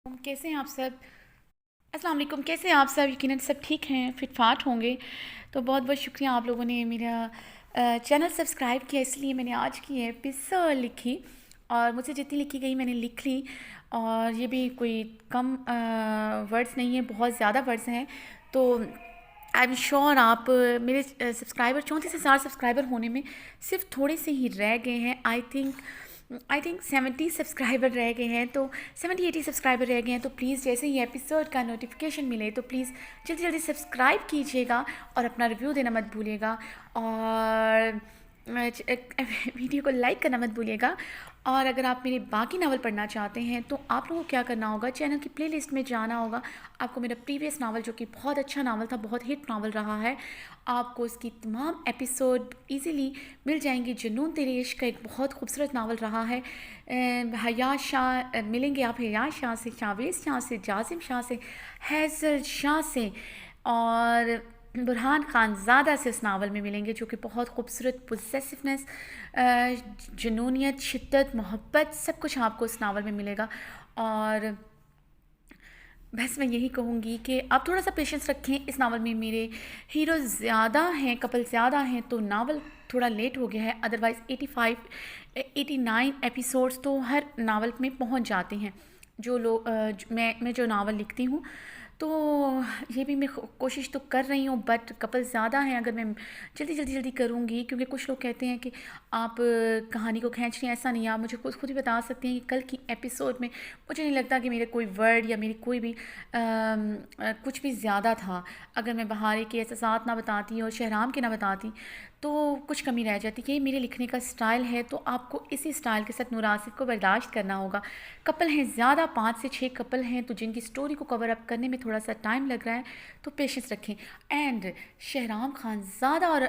कैसे हैं आप सब। अस्सलाम वालेकुम। कैसे हैं आप सब। यकीनन सब ठीक हैं, फिट फाट होंगे। तो बहुत बहुत शुक्रिया आप लोगों ने मेरा चैनल सब्सक्राइब किया, इसलिए मैंने आज की एपिसोड लिखी और मुझसे जितनी लिखी गई मैंने लिख ली। और ये भी कोई कम वर्ड्स नहीं है, बहुत ज़्यादा वर्ड्स हैं। तो आई एम श्योर आप मेरे सब्सक्राइबर 34,000 सब्सक्राइबर होने में सिर्फ थोड़े से ही रह गए हैं। आई थिंक 70 सब्सक्राइबर रह गए हैं, तो 70-80 सब्सक्राइबर रह गए हैं। तो प्लीज़ जैसे ही एपिसोड का नोटिफिकेशन मिले तो प्लीज़ जल्दी जल्दी सब्सक्राइब कीजिएगा और अपना रिव्यू देना मत भूलिएगा। और वीडियो को लाइक करना मत भूलिएगा। और अगर आप मेरे बाकी नावल पढ़ना चाहते हैं तो आप लोगों को क्या करना होगा, चैनल की प्लेलिस्ट में जाना होगा। आपको मेरा प्रीवियस नावल, जो कि बहुत अच्छा नावल था, बहुत हिट नावल रहा है, आपको उसकी तमाम एपिसोड इजीली मिल जाएंगे। जुनून तेरे इश्क का एक बहुत खूबसूरत नावल रहा है। हया शाह मिलेंगे आप हया शाह से, शावेज़ शाह से, जाजिम शाह से, हैज़ल शाह से और बुरहान खानज़ादा से उस नावल में मिलेंगे, जो कि बहुत खूबसूरत पोजेसिवनेस, जुनूनियत, शिद्दत, मोहब्बत, सब कुछ आपको उस नावल में मिलेगा। और बस मैं यही कहूँगी कि आप थोड़ा सा पेशेंस रखें। इस नावल में मेरे हीरो ज़्यादा हैं, कपल ज़्यादा हैं, तो नावल थोड़ा लेट हो गया है। अदरवाइज़ 85 89 एपिसोड्स तो हर नावल में पहुँच जाते हैं। जो लोग मैं जो नावल लिखती हूँ, तो ये भी मैं कोशिश तो कर रही हूँ, बट कपल ज़्यादा हैं। अगर मैं जल्दी करूँगी, क्योंकि कुछ लोग कहते हैं कि आप कहानी को खींच रही हैं, ऐसा नहीं है। आप मुझे खुद ही बता सकते हैं कि कल की एपिसोड में मुझे नहीं लगता कि मेरे कोई वर्ड या मेरी कोई भी कुछ भी ज़्यादा था। अगर मैं बहारे के एहसास ना बताती और शहराम के ना बताती तो कुछ कमी रह जाती। ये मेरे लिखने का स्टाइल है, तो आपको इसी स्टाइल के साथ नूर आसिफ को बर्दाश्त करना होगा। कपल हैं ज़्यादा, 5 से 6 कपल हैं, तो जिनकी स्टोरी को कवर अप करने में थोड़ा सा टाइम लग रहा है, तो पेशेंस रखें। एंड शहराम खान ज़्यादा और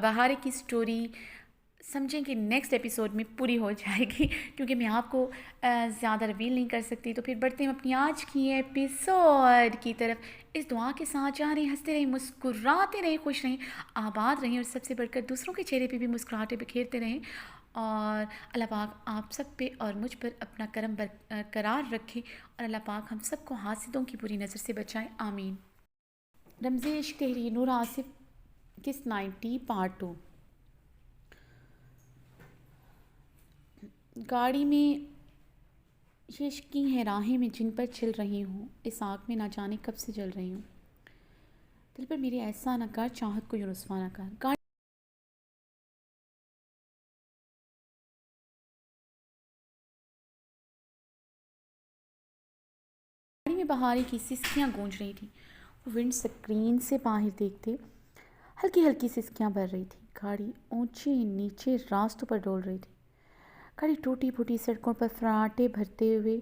बहारे की स्टोरी समझें कि नेक्स्ट एपिसोड में पूरी हो जाएगी, क्योंकि मैं आपको ज़्यादा रिवील नहीं कर सकती। तो फिर बढ़ते हैं अपनी आज की एपिसोड की तरफ। इस दुआ के साथ जा रहे हैं, हंसते रहें, मुस्कुराते रहें, खुश रहें, आबाद रहें और सबसे बढ़कर दूसरों के चेहरे पे भी मुस्कुराहटें बिखेरते रहें। और अल्लाह पाक आप सब पे और मुझ पर अपना करम बरकरार रखे और अल्लाह पाक हम सबको हासिदों की बुरी नज़र से बचाए, आमीन। रमज़े इश्क तहरीर नूर आसिफ किस 90 पार्ट 2। गाड़ी में ये इश्की हैं राहें में जिन पर चल रही हूँ, इस आँख में ना जाने कब से जल रही हूँ। दिल पर मेरे ऐसा न कर, चाहत को यूँ रुस्वा न कर। गाड़ी में बहारी की सिसकियाँ गूंज रही थी। वो विंड स्क्रीन से बाहर देखते हल्की हल्की सिसकियाँ भर रही थी। गाड़ी ऊंचे नीचे रास्तों पर डोल रही थी। गाड़ी टूटी फूटी सड़कों पर फराटे भरते हुए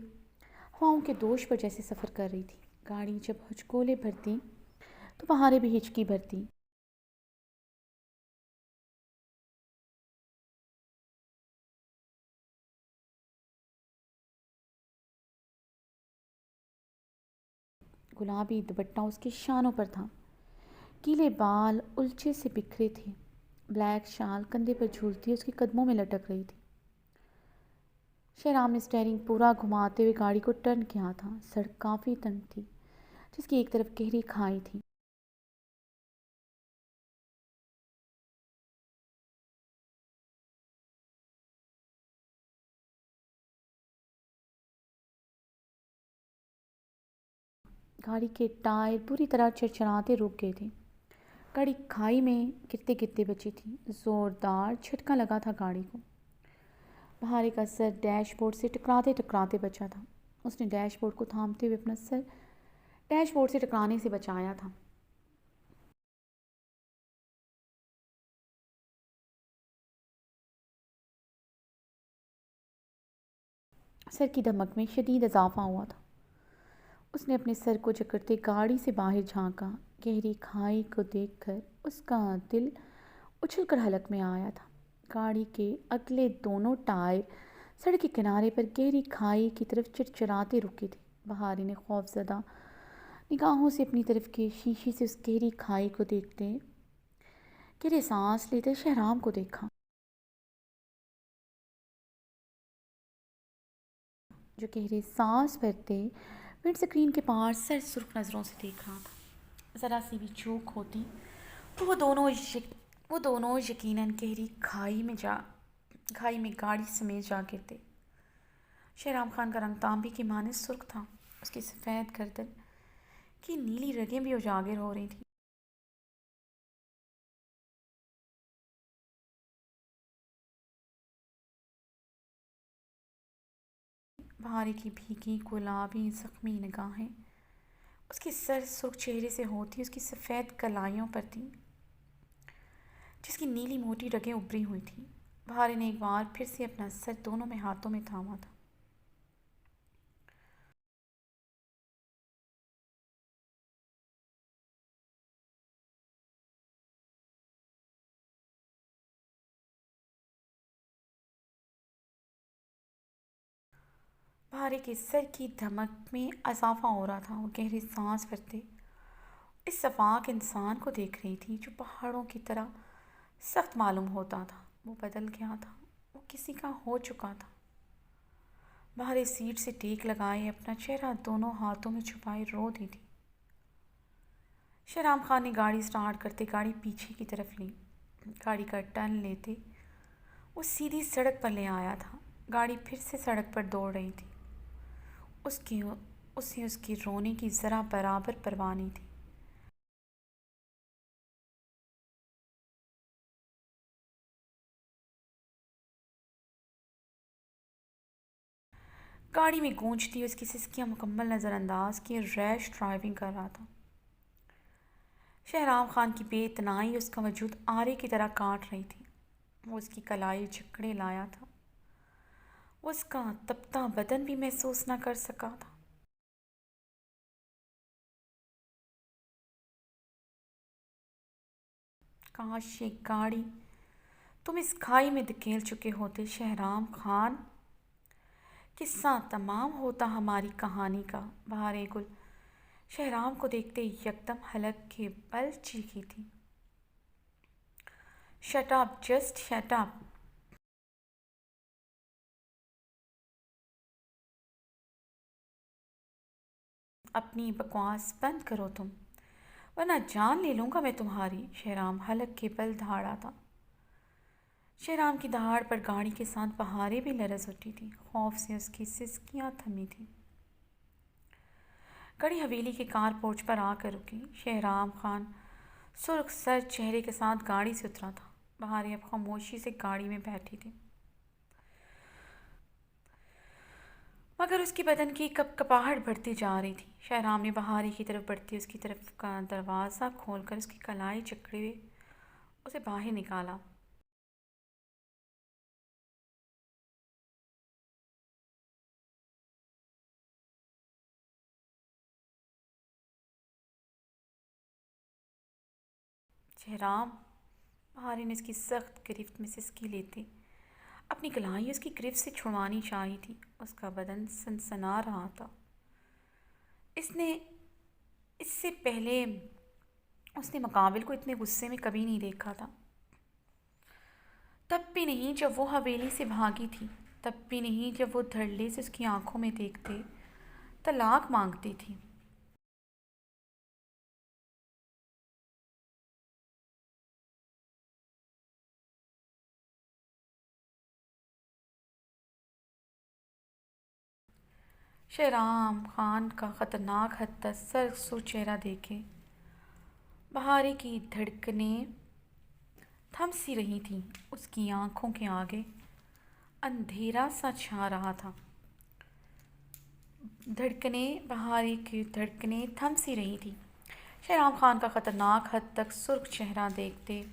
हवाओं के दोष पर जैसे सफ़र कर रही थी। गाड़ी जब हचकोले भरती तो बहारें भी हिचकी भरती। गुलाबी दुपट्टा उसके शानों पर था। गीले बाल उलझे से बिखरे थे। ब्लैक शाल कंधे पर झूलती उसके कदमों में लटक रही थी। शहराम ने स्टेयरिंग पूरा घुमाते हुए गाड़ी को टर्न किया था। सड़क काफ़ी तंग थी, जिसकी एक तरफ गहरी खाई थी। गाड़ी के टायर बुरी तरह चरचराते रुक गए थे। गाड़ी खाई में गिरते गिरते बची थी। ज़ोरदार झटका लगा था गाड़ी को। बहारे का सर डैशबोर्ड से टकराते टकराते बचा था। उसने डैशबोर्ड को थामते हुए अपना सर डैशबोर्ड से टकराने से बचाया था। सर की धमक में शदीद इजाफा हुआ था। उसने अपने सर को जकड़ते गाड़ी से बाहर झांका। गहरी खाई को देखकर उसका दिल उछलकर हलक में आया था। गाड़ी के अगले दोनों टायर सड़क के किनारे पर गहरी खाई की तरफ चिरचिराते रुके थे। बहारी ने खौफजदा निगाहों से अपनी तरफ के शीशे से उस गहरी खाई को देखते गहरे सांस लेते शहराम को देखा। जो गहरी सांस भरते विंड स्क्रीन के पार सर सुर्ख नज़रों से देख रहा था। ज़रा सी भी चूक होती तो वो दोनों यकीनन गहरी खाई में गाड़ी समेत जा गिरते। शहराम खान का रंग तांबे की माने सुर्ख था। उसकी सफ़ेद गर्दन की नीली रगें भी उजागर हो रही थी। भारी की भीगी गुलाबी जख्मी निगाहें उसके सर सुर्ख चेहरे से होती उसकी सफ़ेद कलाइयों पर थी, जिसकी नीली मोटी रगें उभरी हुई थी। भारी ने एक बार फिर से अपना सर दोनों में हाथों में थामा था। भारे के सर की धमक में इजाफा हो रहा था। वो गहरी सांस भरते इस सफाक इंसान को देख रही थी जो पहाड़ों की तरह सख्त मालूम होता था। वो बदल गया था, वो किसी का हो चुका था। भारे सीट से टेक लगाए अपना चेहरा दोनों हाथों में छुपाए रो दी थी। शहराम खान ने गाड़ी स्टार्ट करते गाड़ी पीछे की तरफ ली। गाड़ी का टर्न लेते वो सीधी सड़क पर ले आया था। गाड़ी फिर से सड़क पर दौड़ रही थी। उसकी उसे उसके रोने की ज़रा बराबर परवाह नहीं थी। गाड़ी में गूंजती उसकी सिसकियां मुकम्मल नज़रअंदाज किए रैश ड्राइविंग कर रहा था। शहराम खान की बेतनाई उसका वजूद आरे की तरह काट रही थी। वो उसकी कलाई जकड़े लाया था। वो उसका तपता बदन भी महसूस न कर सका था। काश ये गाड़ी तुम इस खाई में धकेल चुके होते शहराम खान। किस्सा तमाम होता हमारी कहानी का। बहारे गुल शहराम को देखते यकदम हलक के बल चीखी थी। Shut up, just shut up. अपनी बकवास बंद करो तुम, वरना जान ले लूँगा मैं तुम्हारी। शहराम हलक के बल दहाड़ा था। शहराम की दहाड़ पर गाड़ी के साथ बहारें भी लरज उठी थी। खौफ से उसकी सिसकियां थमी थी। गाड़ी हवेली के कार पोर्च पर आकर रुकी। शहराम खान सुर्ख सर चेहरे के साथ गाड़ी से उतरा था। बहारें अब खामोशी से गाड़ी में बैठी थी, मगर उसकी बदन की कपकपाहट बढ़ती जा रही थी। शहराम ने बहारी की तरफ बढ़ती उसकी तरफ का दरवाज़ा खोलकर उसकी कलाई जकड़े हुए उसे बाहर निकाला। शहराम, बहारी ने उसकी सख्त गिरफ्त में सिसकी लेती अपनी कलाई उसकी गिरफ्त से छुड़वानी चाही थी। उसका बदन सनसना रहा था। इसने इससे पहले उसने मुकाबिल को इतने गुस्से में कभी नहीं देखा था। तब भी नहीं जब वो हवेली से भागी थी। तब भी नहीं जब वो धड़ल्ले से उसकी आंखों में देखते तलाक मांगती थी। शहराम खान का ख़तरनाक हद तक सर चेहरा देखे बहारी की धड़कनें थम सी रही थीं। उसकी आंखों के आगे अंधेरा सा छा रहा था। बहारी की धड़कनें थम सी रही थी। शहराम खान का ख़तरनाक हद तक सुर्ख चेहरा देखते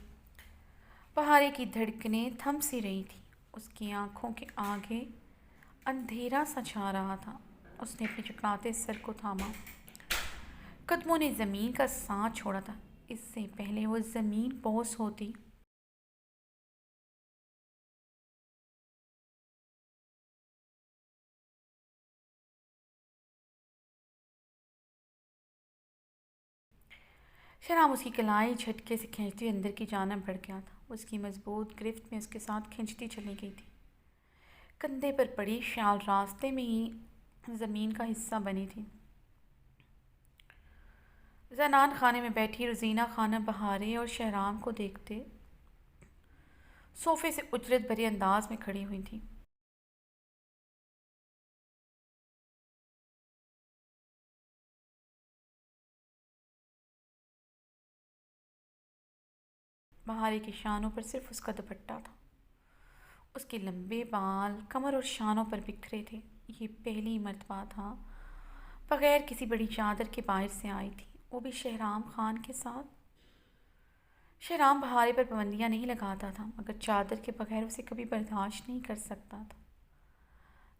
बहारी की धड़कनें थम सी रही थी। उसकी आंखों के आगे अंधेरा सा छा रहा था। उसने अपने चकराते सर को थामा। कदमों ने ज़मीन का साथ छोड़ा था। इससे पहले वो ज़मीन बोस होती। शराब उसकी कलाई झटके से खींचती अंदर की जानब बढ़ गया था। उसकी मजबूत गिरफ्त में उसके साथ खींचती चली गई थी। कंधे पर पड़ी शाल रास्ते में ही ज़मीन का हिस्सा बनी थी। जनान खाने में बैठी रोजीना खाना बहारे और शहराम को देखते सोफे से उजरत भरे अंदाज में खड़ी हुई थी। बहारे के शानों पर सिर्फ उसका दुपट्टा था। उसके लंबे बाल कमर और शानों पर बिखरे थे। ये पहली मर्तबा था बगैर किसी बड़ी चादर के बाहर से आई थी, वो भी शहराम खान के साथ। शहराम बहारे पर पाबंदियाँ नहीं लगाता था, मगर चादर के बगैर उसे कभी बर्दाश्त नहीं कर सकता था,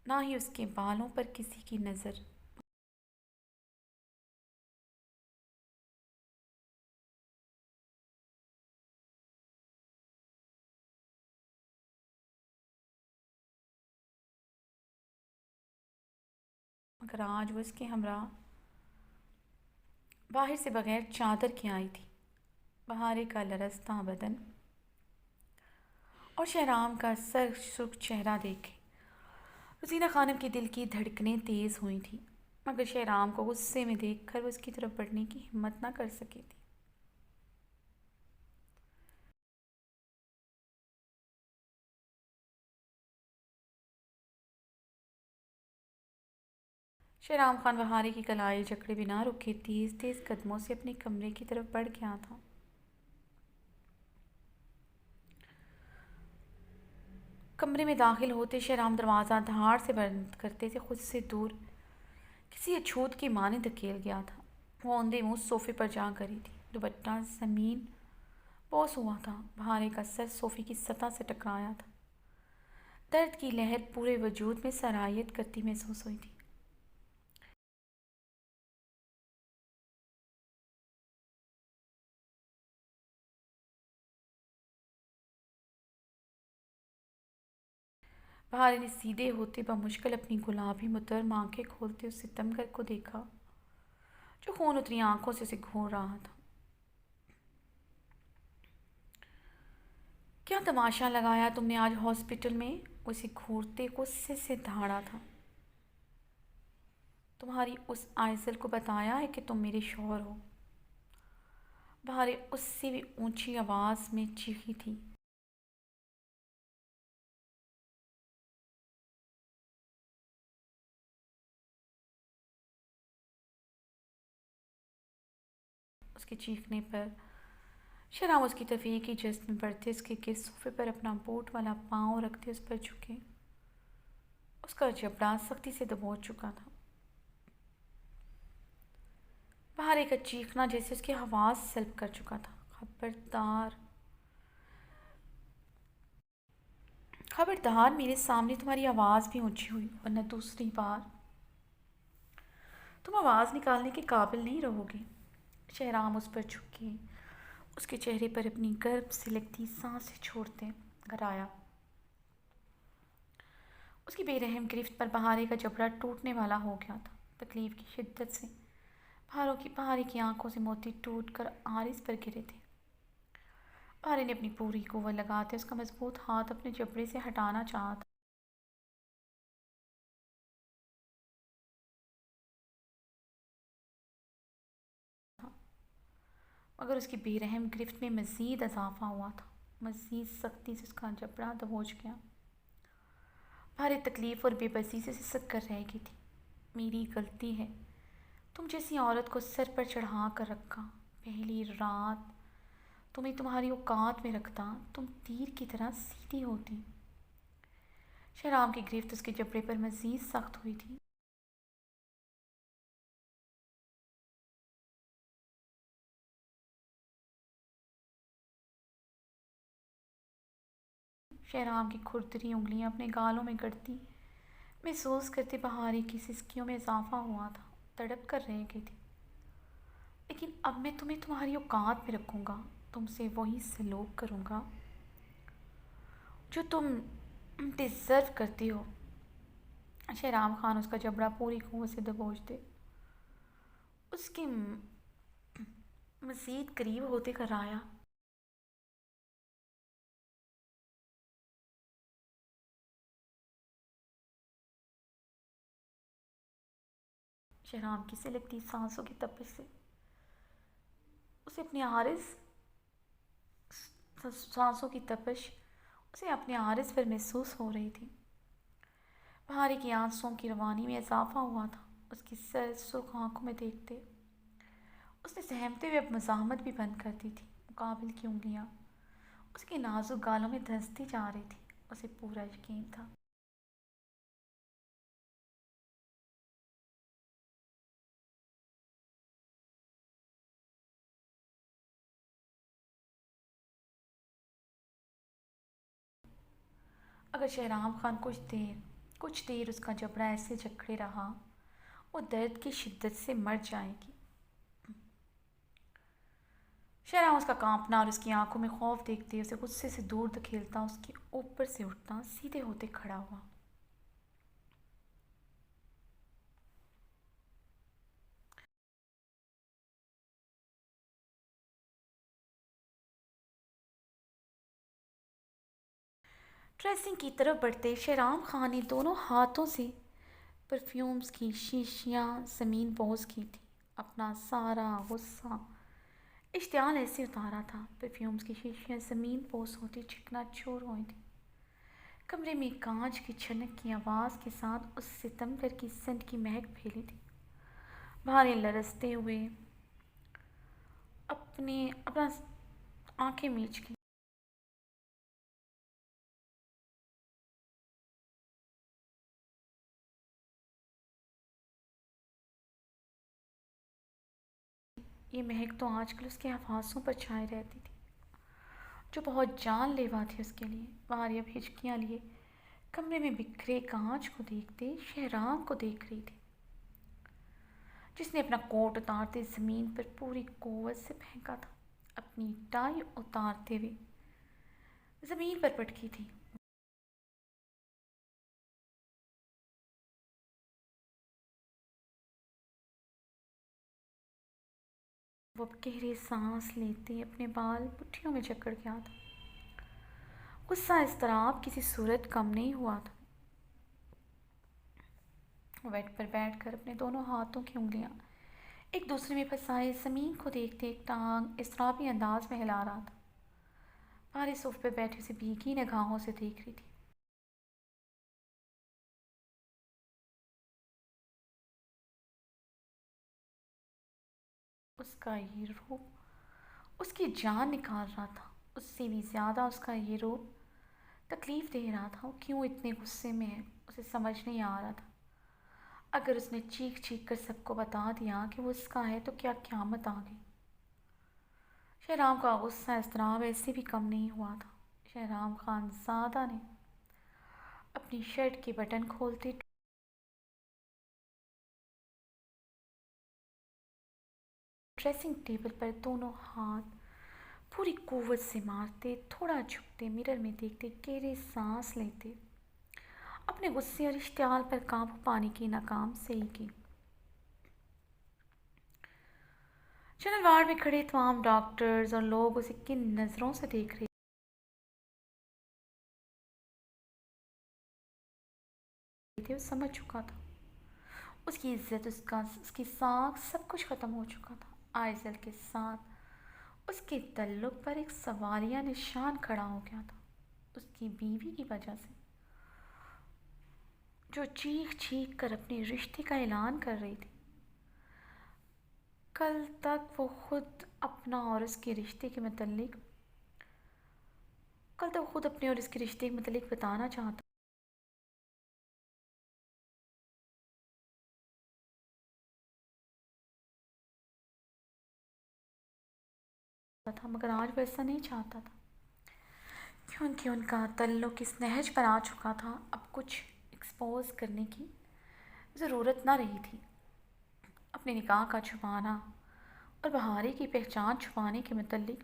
ना ही उसके बालों पर किसी की नज़र। मगर आज वो उसके हमरा बाहर से बगैर चादर के आई थी। बहारे का लरसता बदन और शहराम का सर सुर्ख चेहरा देखे रजीना खानम के दिल की धड़कनें तेज़ हुई थी, मगर शहराम को गुस्से में देखकर वो उसकी तरफ बढ़ने की हिम्मत ना कर सकी थी। शहराम खान बहारे की कलाई जकड़े बिना रुके तेज तेज कदमों से अपने कमरे की तरफ बढ़ गया था। कमरे में दाखिल होते शहराम दरवाज़ा धाड़ से बंद करते थे, खुद से दूर किसी अछूत की माने धकेल गया था। वो औंधे मुँह सोफे पर जा करी थी, दुपट्टा ज़मीन बोस हुआ था। बहारे का सर सोफे की सतह से टकराया था। दर्द की लहर पूरे वजूद में सरायत करती महसूस हुई थी। बहारे ने सीधे होते बमुश्किल अपनी गुलाबी मुतर्म आंखें खोलते उस सितमगर को देखा जो खून उतरी आंखों से उसे घूर रहा था। क्या तमाशा लगाया तुमने आज हॉस्पिटल में? उसे घूरते गुस्से से धाड़ा था। तुम्हारी उस आइसल को बताया है कि तुम मेरे शौहर हो? बहारे उससे भी ऊंची आवाज में चीखी थी। उसके चीखने पर शराब उसकी तरफ एक ही जस्त में बढ़ते उसके गिर सोफे पर अपना बोट वाला पाँव रखते उस पर झुके। उसका जबड़ा सख्ती से दबोच चुका था। बहारे का चीखना जैसे उसकी आवाज़ सल्ब कर चुका था। खबरदार, खबरदार, मेरे सामने तुम्हारी आवाज़ भी ऊंची हुई वरना दूसरी बार तुम आवाज़ निकालने के काबिल नहीं रहोगे। शहराम उस पर झुके, उसके चेहरे पर अपनी गर्भ से लगती सांसें छोड़ते घर आया। उसकी बेरहम गिरफ्त पर बहारे का जबड़ा टूटने वाला हो गया था। तकलीफ की शिद्दत से बहारे की आंखों से मोती टूट कर आरिस पर गिरे थे। बहारे ने अपनी पूरी कुव्वत लगाते उसका मजबूत हाथ अपने जबड़े से हटाना चाहा था, मगर उसकी बेरहम गिरफ्त में मज़ीद इजाफा हुआ था। मज़ीद सख्ती से उसका जबड़ा दबोच गया। भारी तकलीफ़ और बेबसी से सिसक कर रह गई थी। मेरी गलती है, तुम जैसी औरत को सर पर चढ़ा कर रखा। पहली रात तुम्हें तुम्हारी औकात में रखता, तुम तीर की तरह सीधी होती। शराब की गिरफ्त उसके जबड़े पर मज़ीद सख्त हुई थी। शहराम की खुरदरी उंगलियां अपने गालों में गड़ती महसूस करते बहारी की सिसकियों में इजाफा हुआ था। तड़प कर रह गई थी। लेकिन अब मैं तुम्हें तुम्हारी औकात में रखूँगा, तुमसे वही सलूक करूँगा जो तुम डिज़र्व करती हो। शहराम खान उसका जबड़ा पूरी कुव्वत से दबोच दे उसके मज़ीद करीब होते कराया। शहराम की सिलकती सांसों की तपिश से उसे अपने हारिस सांसों की तपिश उसे अपने हारिस पर महसूस हो रही थी। बहारी की आंसुओं की रवानी में इजाफा हुआ था। उसकी सर्द सुर्ख आंखों में देखते उसने सहमते हुए अब मज़ाहमत भी बंद कर दी थी। मुकाबिल की उंगलियां उसके नाजुक गालों में धंसती जा रही थी। उसे पूरा यकीन था अगर शहराम खान कुछ देर उसका जबड़ा ऐसे जकड़े रहा, वो दर्द की शिद्दत से मर जाएगी। शहराम उसका कांपना और उसकी आंखों में खौफ देखते उसे गुस्से से दूर धकेलता उसके ऊपर से उठता सीधे होते खड़ा हुआ। ड्रेसिंग की तरफ बढ़ते शहराम खान ने दोनों हाथों से परफ्यूम्स की शीशियाँ ज़मीन बोझ की थी। अपना सारा गुस्सा इश्तियाल ऐसे उतारा था। परफ्यूम्स की शीशियाँ ज़मीन पोस होती चिकना चूर हुई थी। कमरे में कांच की छनक की आवाज़ के साथ उस सितमगर की सेंट की महक फैली थी। भारे लरसते हुए अपना आंखें मीच गई। ये महक तो आजकल उसके हवासों पर छाए रहती थी, जो बहुत जानलेवा थी उसके लिए। भारी अब हिचकियाँ लिए कमरे में बिखरे कांच को देखते शहराम को देख रही थी, जिसने अपना कोट उतारते ज़मीन पर पूरी कुव्वत से फेंका था। अपनी टाई उतारते हुए ज़मीन पर पटकी थी। वो अब गहरे सांस लेते अपने बाल मुट्ठियों में जकड़ गया था। गुस्सा इज़्तिराब किसी सूरत कम नहीं हुआ था। बेड पर बैठकर अपने दोनों हाथों की उंगलियां एक दूसरे में फंसाए ज़मीन को देखते एक टांग इसराबी अंदाज में हिला रहा था। भारी सोफ पे बैठी उसे भीगी निगाहों से देख रही थी। उसका ये रूप उसकी जान निकाल रहा था। उससे भी ज़्यादा उसका ये रूप तकलीफ़ दे रहा था। वो क्यों इतने गुस्से में है, उसे समझ नहीं आ रहा था। अगर उसने चीख चीख कर सबको बता दिया कि वो उसका है तो क्या क़यामत आ गई। शहराम का गुस्सा इज़्तिराब ऐसे भी कम नहीं हुआ था। शहराम खानज़ादा ने अपनी शर्ट के बटन खोलते ड्रेसिंग टेबल पर दोनों हाथ पूरी कुव्वत से मारते, थोड़ा झुकते, मिरर में देखते, गहरे सांस लेते, अपने गुस्से और इश्तियाल पर काबू पाने की नाकाम सही की। जनरल वार्ड में खड़े तमाम डॉक्टर्स और लोग उसे किन नज़रों से देख रहे थे वो समझ चुका था। उसकी इज्जत, उसकी साख सब कुछ ख़त्म हो चुका था। आइजल के साथ उसके तल्लुक पर एक सवालिया निशान खड़ा हो गया था, उसकी बीवी की वजह से, जो चीख चीख कर अपने रिश्ते का ऐलान कर रही थी। कल तक वो खुद अपना और उसके रिश्ते के मतलब कल तक खुद अपने और इसके रिश्ते के मतलब बताना चाहता था, मगर आज वो ऐसा नहीं चाहता था, क्योंकि उनका तल्लुक इस नहज पर आ चुका था। अब कुछ एक्सपोज करने की ज़रूरत ना रही थी। अपने निकाह का छुपाना और बहारी की पहचान छुपाने के मतलब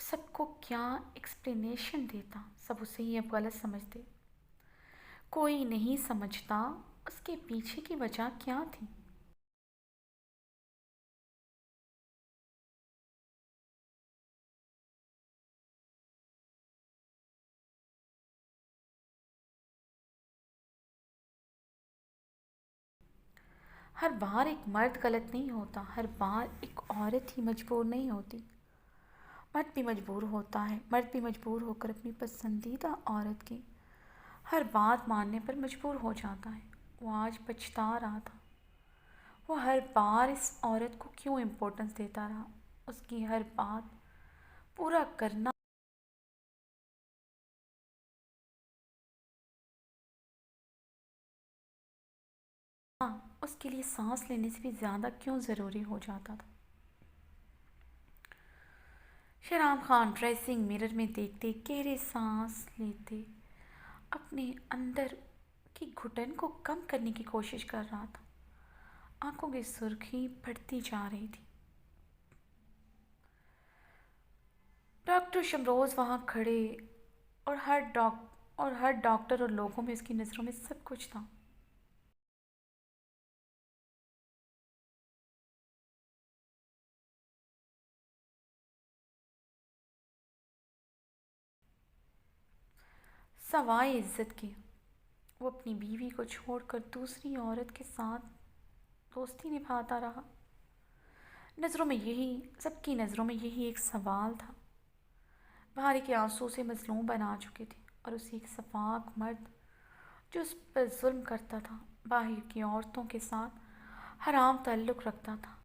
सबको क्या एक्सप्लेनेशन देता। सब उसे ही अब गलत समझते। कोई नहीं समझता उसके पीछे की वजह क्या थी। हर बार एक मर्द गलत नहीं होता, हर बार एक औरत ही मजबूर नहीं होती। मर्द भी मजबूर होता है, मर्द भी मजबूर होकर अपनी पसंदीदा औरत की हर बात मानने पर मजबूर हो जाता है। वो आज पछता रहा था, वो हर बार इस औरत को क्यों इम्पोर्टेंस देता रहा। उसकी हर बात पूरा करना उसके लिए सांस लेने से भी ज़्यादा क्यों ज़रूरी हो जाता था। शहराम खान ड्रेसिंग मिरर में देखते गहरे सांस लेते अपने अंदर की घुटन को कम करने की कोशिश कर रहा था। आंखों की सुर्खी बढ़ती जा रही थी। डॉक्टर शमरोज वहाँ खड़े और हर डॉक्टर और लोगों में उसकी नज़रों में सब कुछ था। सवाए इज्जत की, वो अपनी बीवी को छोड़कर दूसरी औरत के साथ दोस्ती निभाता रहा। नज़रों में यही सबकी नज़रों में यही एक सवाल था। भारी के आंसू से मजलूम बना चुके थे और उसी एक सफाक मर्द जो उस पर जुल्म करता था, बाहर की औरतों के साथ हराम ताल्लुक़ रखता था।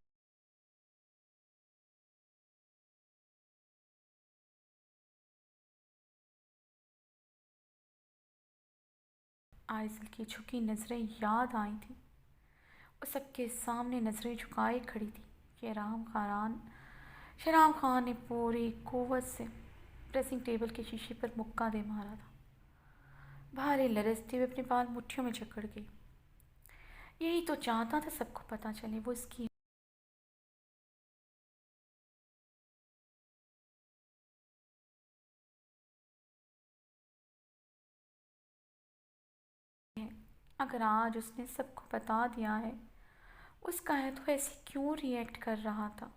आइज़ल की झुकी नज़रें याद आई थी। वो सबके सामने नज़रें झुकाए खड़ी थी। शहराम खान ने पूरी कुव्वत से ड्रेसिंग टेबल के शीशे पर मुक्का दे मारा था। भारे लरसते हुए अपने बाल मुट्ठियों में जकड़ गई। यही तो चाहता था सबको पता चले वो इसकी है। अगर आज उसने सबको बता दिया है, उसका है तो ऐसे क्यों रिएक्ट कर रहा था।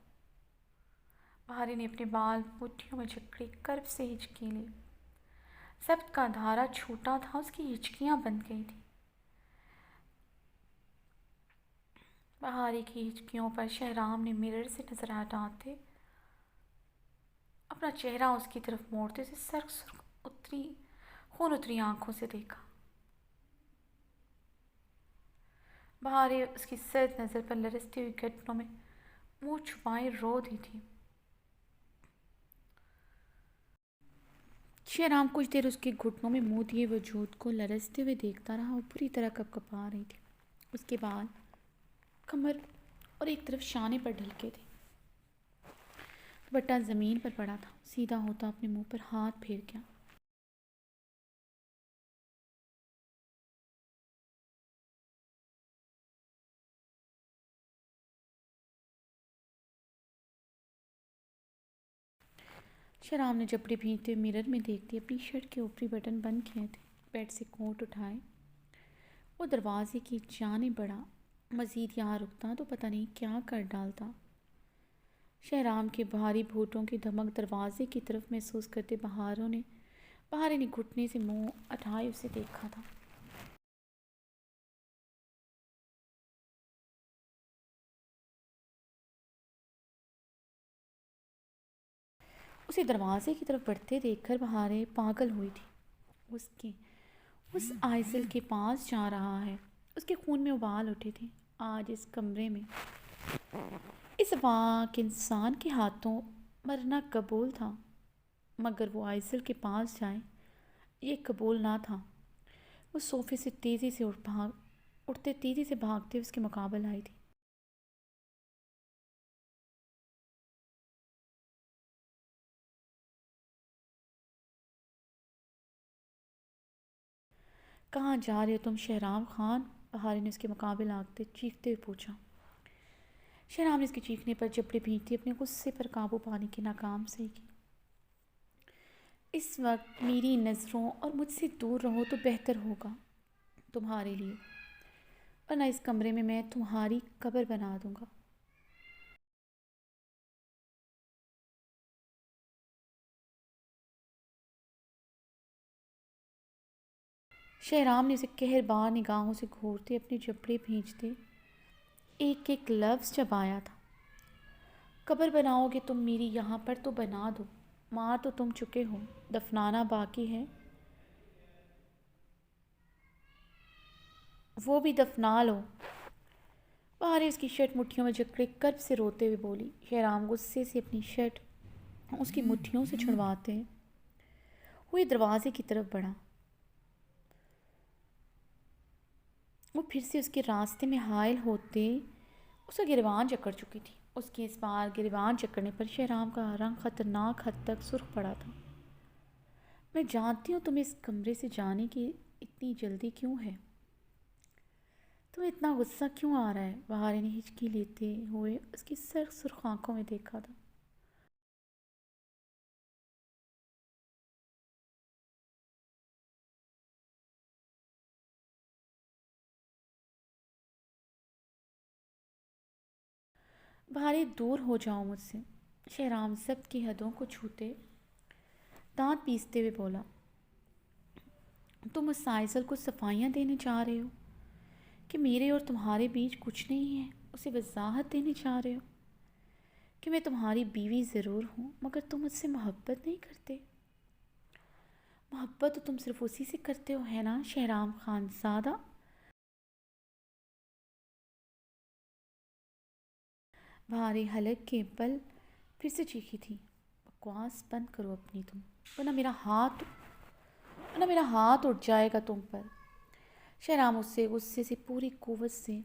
भारी ने अपने बाल मुट्ठियों में जकड़े कर्व से हिचकी ली। सब का धारा छूटा था, उसकी हिचकियां बंद गई थी। बहारी की हिचकियों पर शहराम ने मिरर से नजर हटाते अपना चेहरा उसकी तरफ मोड़ते से सर्क सुर्ख उतरी खून उतरी आंखों से देखा। बहारी उसकी सर्द नज़र पर लरसती हुई घटनों में मुंह छुपाए रो दी थी। शेराम कुछ देर उसके घुटनों में मुंह दिए वजूद को लरसते हुए देखता रहा और पूरी तरह कपकपा रही थी। उसके बाद कमर और एक तरफ शाने पर ढलके थे। दुपट्टा ज़मीन पर पड़ा था। सीधा होता अपने मुंह पर हाथ फेर गया। शराब ने जबड़े भींचते हुए मिरर में देखती अपनी शर्ट के ऊपरी बटन बंद किए थे। बेड से कोट उठाए वो दरवाजे की जाने बढ़ा। मज़ीद यहाँ रुकता तो पता नहीं क्या कर डालता। शहराम के भारी बूटों की धमक दरवाजे की तरफ महसूस करते बहारे ने घुटने से मुंह उठाए उसे देखा था। उसे दरवाजे की तरफ बढ़ते देखकर बहारे पागल हुई थी। उसके उस आइसिल के पास जा रहा है। उसके खून में उबाल उठे थे। आज इस कमरे में इस वाक इंसान के हाथों मरना कबूल था, मगर वो आइसिल के पास जाए ये कबूल ना था। वो सोफे से तेज़ी से उठते तेज़ी से भागते उसके मुकाबले आई थी। कहाँ जा रहे हो तुम शहराम खान? बहारी ने उसके मुकाबले आगते चीखते हुए पूछा। शहराम ने इसके चीखने पर जबड़े भींचती अपने गुस्से पर काबू पाने की नाकाम सही की। इस वक्त मेरी नज़रों और मुझसे दूर रहो तो बेहतर होगा तुम्हारे लिए, वरना इस कमरे में मैं तुम्हारी कब्र बना दूंगा। शहराम ने उसे कहरबार निगाहों से घूरते अपने जबड़े भींचते एक एक लफ्ज़ चबाया था। कब्र बनाओगे तुम मेरी यहाँ पर तो बना दो, मार तो तुम चुके हो, दफनाना बाकी है वो भी दफना लो। बाहर उसकी शर्ट मुट्ठियों में जकड़े कर्ब से रोते हुए बोली। शहराम गुस्से से अपनी शर्ट उसकी मुट्ठियों से छुड़वाते हुए दरवाजे की तरफ बढ़ा। वो फिर से उसके रास्ते में हायल होते उसका गिरबान जकड़ चुकी थी। उसके इस बार गिरबान जकड़ने पर शहराम का रंग खतरनाक हद तक सुर्ख पड़ा था। मैं जानती हूँ तुम्हें इस कमरे से जाने की इतनी जल्दी क्यों है, तुम्हें इतना गुस्सा क्यों आ रहा है। बहार ने हिचकी लेते हुए उसकी सर सुर्ख आंखों में देखा था। भारी दूर हो जाओ मुझसे। शहराम सब की हदों को छूते दांत पीसते हुए बोला। तुम उस साइजल को सफाइयाँ देने जा रहे हो कि मेरे और तुम्हारे बीच कुछ नहीं है, उसे वजाहत देने जा रहे हो कि मैं तुम्हारी बीवी ज़रूर हूँ मगर तुम मुझसे मोहब्बत नहीं करते। मोहब्बत तो तुम सिर्फ उसी से करते हो, है ना शहराम खानज़ादा। भारी हलक के बल फिर से चीखी थी। बकवास बंद करो अपनी तुम, वरना मेरा हाथ उठ जाएगा तुम पर। शहराम उससे गुस्से से पूरी कुव्वत से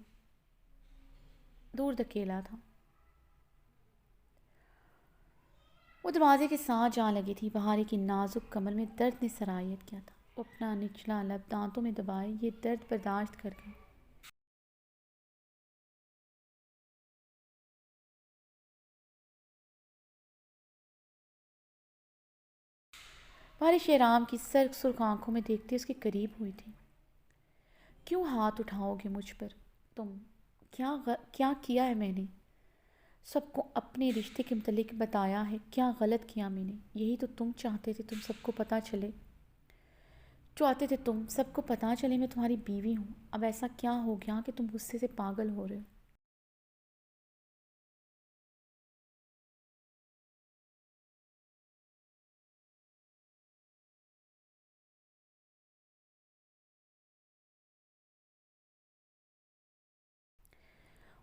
दूर धकेला था। वो दरवाजे के साथ जा लगी थी। बहारी की नाजुक कमर में दर्द ने सरायत किया था। वो अपना निचला लब दांतों में दबाए ये दर्द बर्दाश्त कर गई। बहारी शेराम की सर्क सुर्ख आंखों में देखते उसके करीब हुई थी। क्यों हाथ उठाओगे मुझ पर तुम? क्या किया है मैंने? सबको अपने रिश्ते के मतलब बताया है। क्या गलत किया मैंने? यही तो तुम चाहते थे, तुम सबको पता चले। चाहते थे तुम सबको पता चले मैं तुम्हारी बीवी हूँ। अब ऐसा क्या हो गया कि तुम गुस्से से पागल हो रहे हो?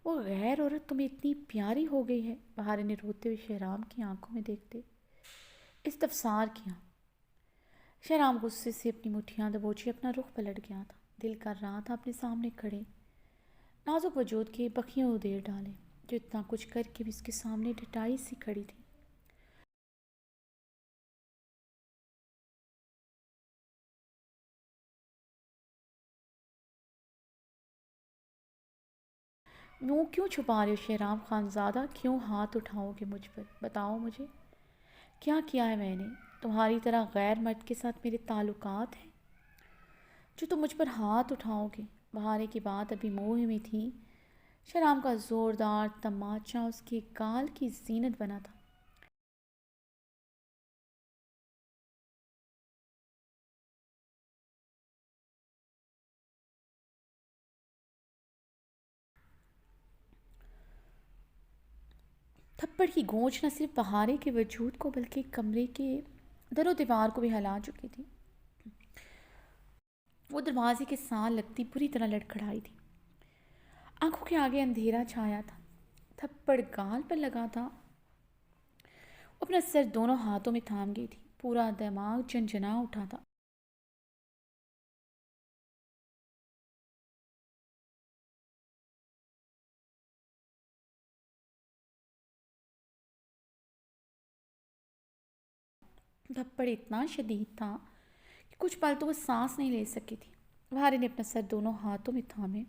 वो गैर औरत तुम्हें इतनी प्यारी हो गई है? बहार ने रोते हुए शहराम की आंखों में देखते इस्तफसार किया। शहराम गुस्से से अपनी मुट्ठियां दबोची अपना रुख पलट गया था। दिल कर रहा था अपने सामने खड़े नाजुक वजूद के बखियों उधेड़ डाले, जो इतना कुछ करके भी उसके सामने डिटाई सी खड़ी थी। मुँह क्यों छुपा रहे हो शहराम खानज़ादा? क्यों हाथ उठाओगे मुझ पर? बताओ मुझे, क्या किया है मैंने? तुम्हारी तरह गैर मर्द के साथ मेरे ताल्लुकात हैं जो तुम मुझ पर हाथ उठाओगे? बहारे की बात अभी मुँह में थी, शहराम का ज़ोरदार तमाचा उसके गाल की जीनत बना था। थप्पड़ की गूंज न सिर्फ बहारे के वजूद को बल्कि कमरे के दरो दीवार को भी हिला चुकी थी। वो दरवाजे के साथ लगती बुरी तरह लड़खड़ाई थी। आंखों के आगे अंधेरा छाया था। थप्पड़ गाल पर लगा था। वो अपना सर दोनों हाथों में थाम गई थी। पूरा दिमाग झंझना उठा था। थप्पड़ इतना शदीद था कि कुछ पल तो वो सांस नहीं ले सकी थी। बहारी ने अपना सर दोनों हाथों में थामे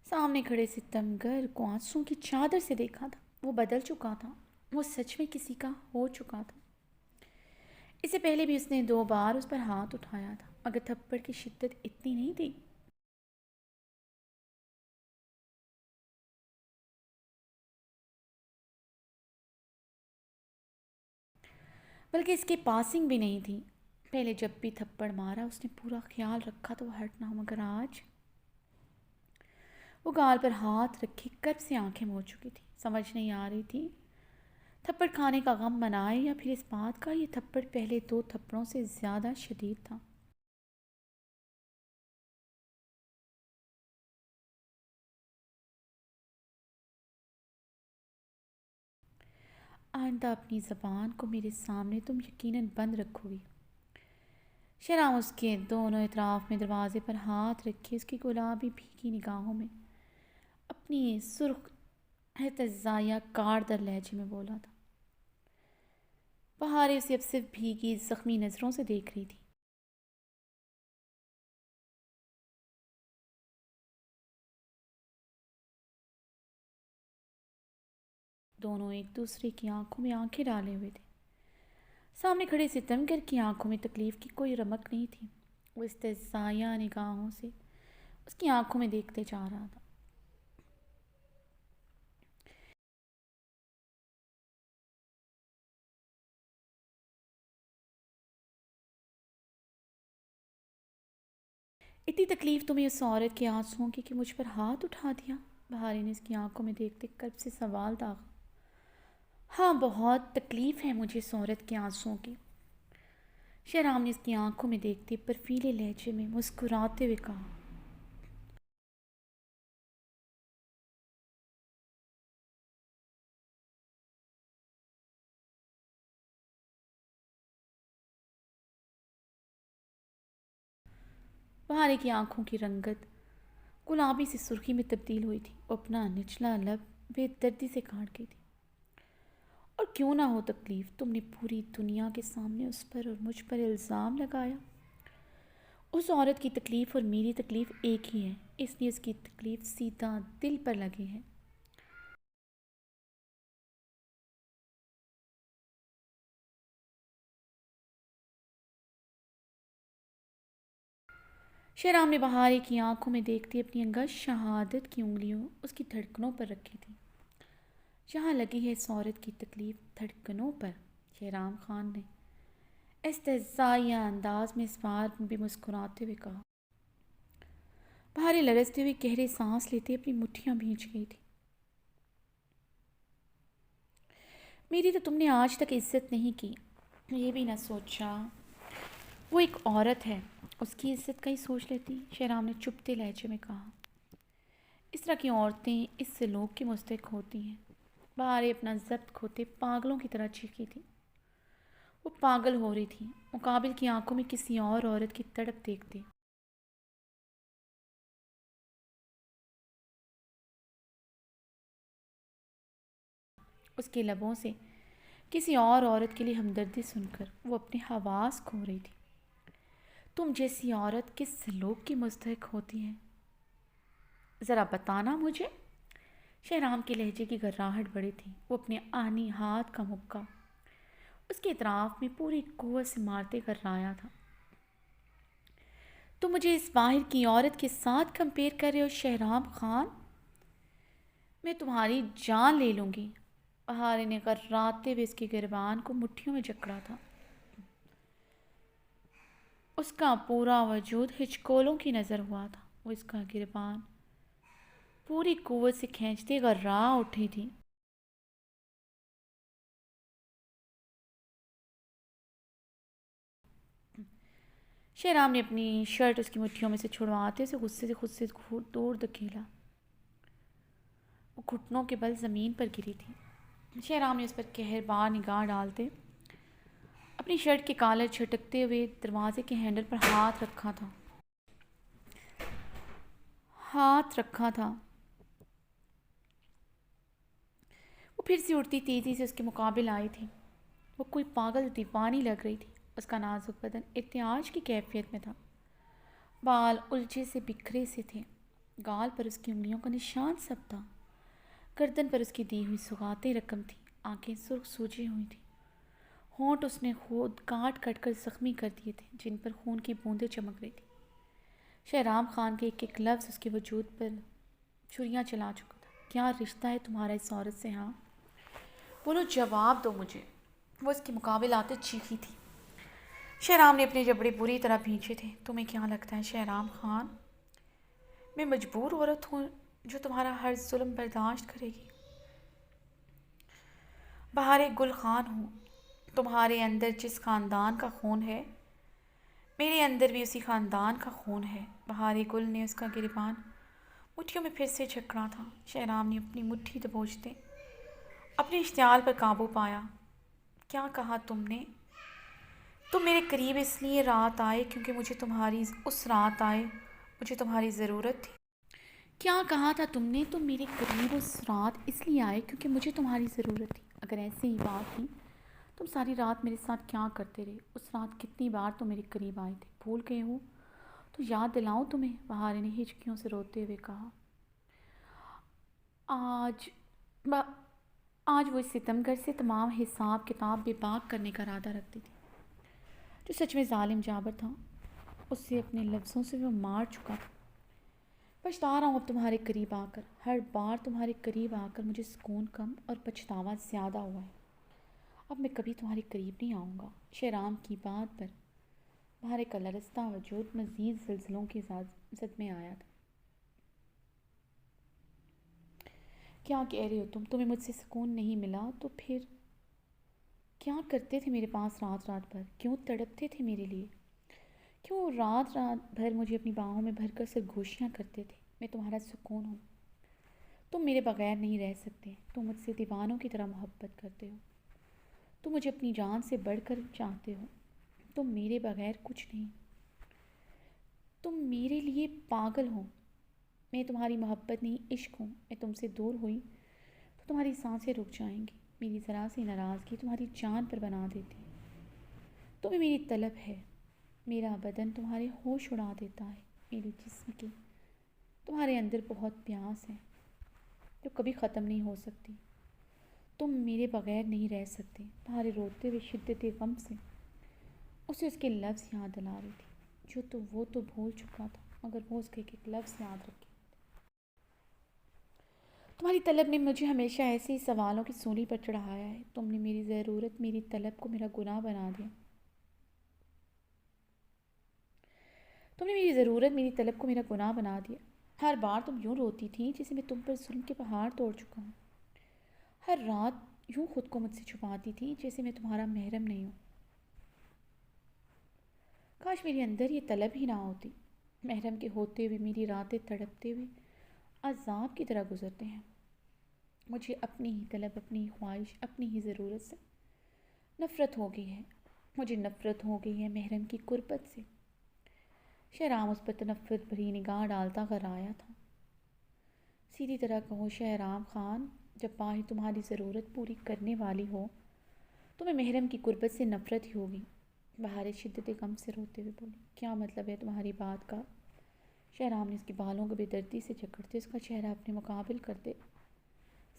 सामने खड़े सितमगर को आंसुओं की चादर से देखा था। वो बदल चुका था। वो सच में किसी का हो चुका था। इससे पहले भी उसने 2 बार उस पर हाथ उठाया था मगर थप्पड़ की शिद्दत इतनी नहीं थी। बल्कि इसकी पासिंग भी नहीं थी। पहले जब भी थप्पड़ मारा उसने पूरा ख्याल रखा तो वो हटना, मगर आज वो गाल पर हाथ रखे कर्ब से आंखें मोड़ चुकी थी। समझ नहीं आ रही थी थप्पड़ खाने का गम मनाए या फिर इस बात का ये थप्पड़ पहले 2 थप्पड़ों से ज़्यादा शदीद था। आइंदा अपनी ज़बान को मेरे सामने तुम यकीनन बंद रखोगी। शहनाज उसके दोनों इतराफ में दरवाजे पर हाथ रखे उसकी गुलाबी भीगी निगाहों में अपनी सुर्ख एहतजाया कारदर लहजे में बोला था। बहारें उसे अब सिर्फ भीगी जख्मी नज़रों से देख रही थी। दोनों एक दूसरे की आंखों में आंखें डाले हुए थे। सामने खड़े सितमगर की आंखों में तकलीफ की कोई रमक नहीं थी। वो इस्तेज़ाया निगाहों से उसकी आंखों में देखते जा रहा था। इतनी तकलीफ तुम्हें उस औरत के आंसुओं की कि मुझ पर हाथ उठा दिया? बहारी ने इसकी आंखों में देखते कर्ब से सवाल दागा। हाँ, बहुत तकलीफ़ है मुझे इस औरत के आंसुओं की। शहराम ने इसकी आंखों में देखते बर्फीले लहजे में मुस्कुराते हुए कहा। बहारे की आंखों की रंगत गुलाबी से सुर्खी में तब्दील हुई थी। वो अपना निचला लब बेदर्दी से काट गई थी। और क्यों ना हो तकलीफ़, तुमने पूरी दुनिया के सामने उस पर और मुझ पर इल्ज़ाम लगाया। उस औरत की तकलीफ़ और मेरी तकलीफ़ एक ही है, इसलिए उसकी तकलीफ़ सीधा दिल पर लगी है। शहराम ने बहारे की आंखों में देखती अपनी अंगत शहादत की उंगलियों उसकी धड़कनों पर रखी थी। जहाँ लगी है इस औरत की तकलीफ़ धड़कनों पर, शहराम खान ने इस्तेज़ाया अंदाज में इस बार भी मुस्कुराते हुए कहा। बहारे लरजते हुए गहरे सांस लेते अपनी मुट्ठियाँ भींच गई थी। मेरी तो तुमने आज तक इज्जत नहीं की, ये भी ना सोचा वो एक औरत है, उसकी इज्जत का ही सोच लेती। शहराम ने चुपते लहजे में कहा। इस तरह की औरतें इस सलूक की मुस्तहिक होती हैं। बहारे अपना जब्त खोते पागलों की तरह चीखी थी। वो पागल हो रही थी मुकाबिल की आंखों में किसी और औरत की तड़प देखते। उसके लबों से किसी और औरत के लिए हमदर्दी सुनकर वो अपने हवास खो रही थी। तुम जैसी औरत किस सलूक की मुस्तहिक होती है, ज़रा बताना मुझे। शहराम के लहजे की गर्राहट बढ़ी थी। वो अपने आनी हाथ का मुक्का उसके इतराफ में पूरी कुव्वत से मारते कर रहा था। तो मुझे इस बाहर की औरत के साथ कंपेयर कर रहे हो शहराम खान? मैं तुम्हारी जान ले लूँगी। बहारे ने गर्राते हुए इसके गिरबान को मुट्ठियों में जकड़ा था। उसका पूरा वजूद हिचकोलों की नज़र हुआ था। वो इसका गिरबान पूरी कुव्वत से खींचते गर्रा उठी थी। शहराम ने अपनी शर्ट उसकी मुट्ठियों में से छुड़वाते उसे गुस्से से खुद से दूर धकेला। वो घुटनों के बल ज़मीन पर गिरी थी। शहराम ने उस पर कहरबार निगाह डालते अपनी शर्ट के कॉलर झटकते हुए दरवाजे के हैंडल पर हाथ रखा था। वो फिर से उड़ती तेज़ी से उसके मुकाबिल आई थी। वो कोई पागल दीवानी लग रही थी। उसका नाजुक बदन इत्याज की कैफियत में था। बाल उलझे से बिखरे से थे। गाल पर उसकी उंगलियों का निशान सब था। गर्दन पर उसकी दी हुई सुगाते रकम थी। आंखें सुर्ख सूजी हुई थी। होंठ उसने खुद काट काट कर जख्मी कर दिए थे, जिन पर खून की बूंदें चमक रही थी। शहराम खान के एक एक लफ्ज़ उसके वजूद पर छुरियाँ चला चुका था। क्या रिश्ता है तुम्हारा इस औरत से? हाँ बोलो, जवाब दो मुझे। वो इसके मुकाबले आते चीखी थी। शहराम ने अपने जबड़े बुरी तरह भींचे थे। तुम्हें क्या लगता है शहराम खान, मैं मजबूर औरत हूँ जो तुम्हारा हर जुल्म बर्दाश्त करेगी। बहार गुल खान हूँ, तुम्हारे अंदर जिस ख़ानदान का खून है मेरे अंदर भी उसी ख़ानदान का खून है। बहार गुल ने उसका गिरबान मुट्ठियों में फिर से झकड़ा था। शहराम ने अपनी मुट्ठी दबोचते अपने इश्तियाल पर काबू पाया। क्या कहा तुमने? तुम मेरे करीब इसलिए रात आए क्योंकि मुझे तुम्हारी ज़रूरत थी। क्या कहा था तुमने? तुम मेरे करीब उस रात इसलिए आए क्योंकि मुझे तुम्हारी ज़रूरत थी। अगर ऐसी ही बात थी, तुम सारी रात मेरे साथ क्या करते रहे? उस रात कितनी बार तुम मेरे करीब आए थे, भूल गए हो? तो याद दिलाऊं तुम्हें? बहार ने हिचकियों से रोते हुए कहा। आज ब- आज वो इस सितमगर से तमाम हिसाब किताब बेबाक करने का इरादा रखती थी। जो सच में जालिम जाबर था, उससे अपने लफ्ज़ों से वो मार चुका था। पछता रहा हूँ अब तुम्हारे करीब आकर। हर बार तुम्हारे करीब आकर मुझे सुकून कम और पछतावा ज़्यादा हुआ है। अब मैं कभी तुम्हारे करीब नहीं आऊँगा। शहराम की बात पर भारे का लरसता वजूद मज़ीद ज़िलज़िलों के सदमे आया था। क्या कह रहे हो तुम? तुम्हें मुझसे सुकून नहीं मिला तो फिर क्या करते थे मेरे पास रात रात भर? क्यों तड़पते थे मेरे लिए? क्यों रात रात भर मुझे अपनी बाहों में भरकर सरगोशियाँ करते थे? मैं तुम्हारा सुकून हूँ। तुम मेरे बगैर नहीं रह सकते। तुम मुझसे दीवानों की तरह मोहब्बत करते हो। तुम मुझे अपनी जान से बढ़कर चाहते हो। तुम मेरे बगैर कुछ नहीं। तुम मेरे लिए पागल हो। मैं तुम्हारी मोहब्बत नहीं, इश्क हूँ। मैं तुमसे दूर हुई तो तुम्हारी सांसें रुक जाएंगी। मेरी ज़रा सी नाराज़गी तुम्हारी जान पर बना देती है। तुम्हें मेरी तलब है। मेरा बदन तुम्हारे होश उड़ा देता है। मेरे जिस्म की तुम्हारे अंदर बहुत प्यास है जो कभी ख़त्म नहीं हो सकती। तुम मेरे बगैर नहीं रह सकते। तुम्हारे रोते हुए शिद्दत गम से उसे उसके लफ्ज़ याद दिला रही थी जो तो वो तो भूल चुका था, मगर वो उसके एक लफ्ज़ याद रखे। तुम्हारी तलब ने मुझे हमेशा ऐसे ही सवालों की सूली पर चढ़ाया है। तुमने मेरी ज़रूरत, मेरी तलब को मेरा गुनाह बना दिया। तुमने मेरी ज़रूरत, मेरी तलब को मेरा गुनाह बना दिया। हर बार तुम यूँ रोती थी जैसे मैं तुम पर जुल्म के पहाड़ तोड़ चुका हूँ। हर रात यूँ खुद को मुझसे छुपाती थी जैसे मैं तुम्हारा महरम नहीं हूँ। काश मेरे अंदर ये तलब ही ना होती। महरम के होते हुए मेरी रातें तड़पते हुए अजाब की तरह गुजरते हैं। मुझे अपनी ही तलब, अपनी ही ख्वाहिश, अपनी ही ज़रूरत से नफ़रत हो गई है। मुझे नफ़रत हो गई है महरम की कुर्बत से। शहराम उस पर तनफ़्फ़ुर भरी निगाह डालता कर आया था। सीधी तरह कहो शहराम खान, जब बाही तुम्हारी ज़रूरत पूरी करने वाली हो तुम्हें महरम की कुर्बत से नफ़रत ही होगी। बहार शिद्दत गम से रोते हुए बोली। क्या मतलब है तुम्हारी बात का? शहराम ने उसके बालों को बेदर्दी से जकड़ते उसका चेहरा अपने मुकाबिल करते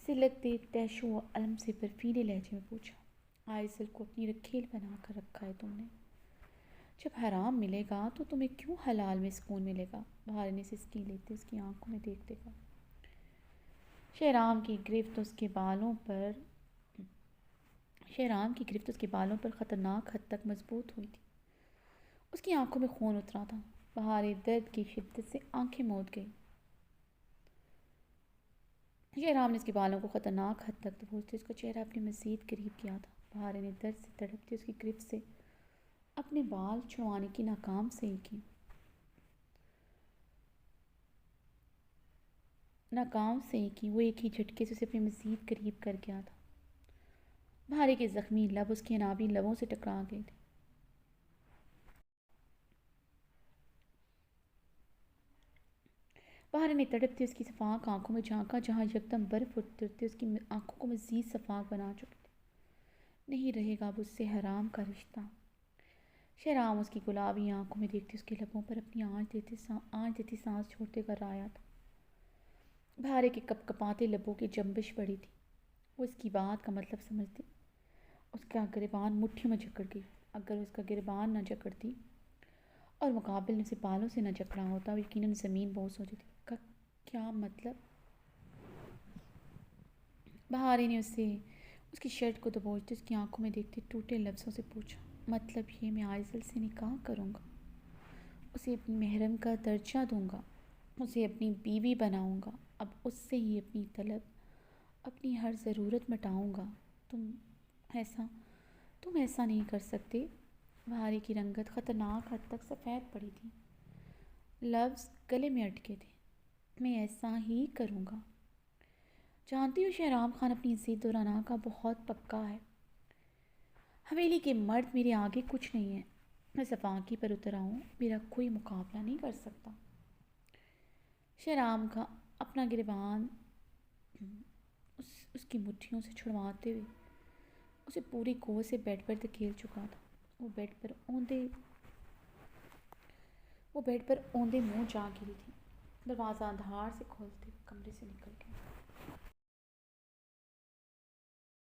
सिलकते तैशो व अलम से बर्फीले लहजे में पूछा। आइसल को अपनी रखेल बना कर रखा है तुमने। जब हराम मिलेगा तो तुम्हें क्यों हलाल में सुकून मिलेगा? बहार ने सिसकी लेते उसकी आंखों में देखते कहा। शहराम की गिरफ्त उसके बालों पर शहराम की गिरफ्त उसके बालों पर ख़तरनाक हद तक मजबूत हुई थी। उसकी आंखों में खून उतरा था। बहार दर्द की शिद्दत से आंखें मूंद गई। शहराम ने उसके बालों को ख़तरनाक हद तक दबोचते उसका चेहरा अपने मज़ीद करीब किया था। बहार ने दर्द से तड़पती उसकी गिरफ्त से अपने बाल छुड़वाने की नाकाम सही की। वो एक ही झटके से उसे अपने मज़ीद करीब कर गया था। भारे के ज़ख्मी लब उसके नाभी लबों से टकरा गए थे। बहार ने तड़पती उसकी सफ़ाक आंखों में झांका जहाँ यकदम बर्फ़ उतरते उसकी आंखों को मज़ीद सफ़ाक बना चुके थे। नहीं रहेगा अब उससे हराम का रिश्ता। शहराम उसकी गुलाबी आंखों में देखते उसके लबों पर अपनी आँच देती सांस छोड़ते कर आया था। भारे के कपकपाते लबों की जंबिश पड़ी थी। वो इसकी बात का मतलब समझती। उसका गिरबान मुट्ठी में जकड़ गई। अगर उसका गिरबान न जकड़ती और मुकाबिल ने उसे बालों से न जकड़ा होता, वो यकीनन ज़मीन बोस हो जाती। का क्या मतलब? बहारी ने उससे उसकी शर्ट को दबोचते उसकी आंखों में देखते टूटे लफ्ज़ों से पूछा। मतलब ये, मैं आइज़ल से निकाह करूँगा, उसे अपनी महरम का दर्जा दूँगा, उसे अपनी बीवी बनाऊँगा, अब उससे ही अपनी तलब, अपनी हर ज़रूरत मिटाऊंगा। ऐसा तुम ऐसा नहीं कर सकते। भारी की रंगत ख़तरनाक हद तक सफ़ेद पड़ी थी, लफ्ज़ गले में अटके थे। मैं ऐसा ही करूँगा। जानती हूँ शहराम खान अपनी ज़िद और अना का बहुत पक्का है। हवेली के मर्द मेरे आगे कुछ नहीं है। मैं सफाकी पर उतर आऊँ, मेरा कोई मुकाबला नहीं कर सकता। शहराम का अपना गिरबान उसकी मुट्ठियों से छुड़वाते हुए उसे पूरी कोह से बेड पर धकेल चुका था। वो बेड पर औंधे मुंह जा गिरी थी। दरवाज़ा धार से खोलते कमरे से निकल गया।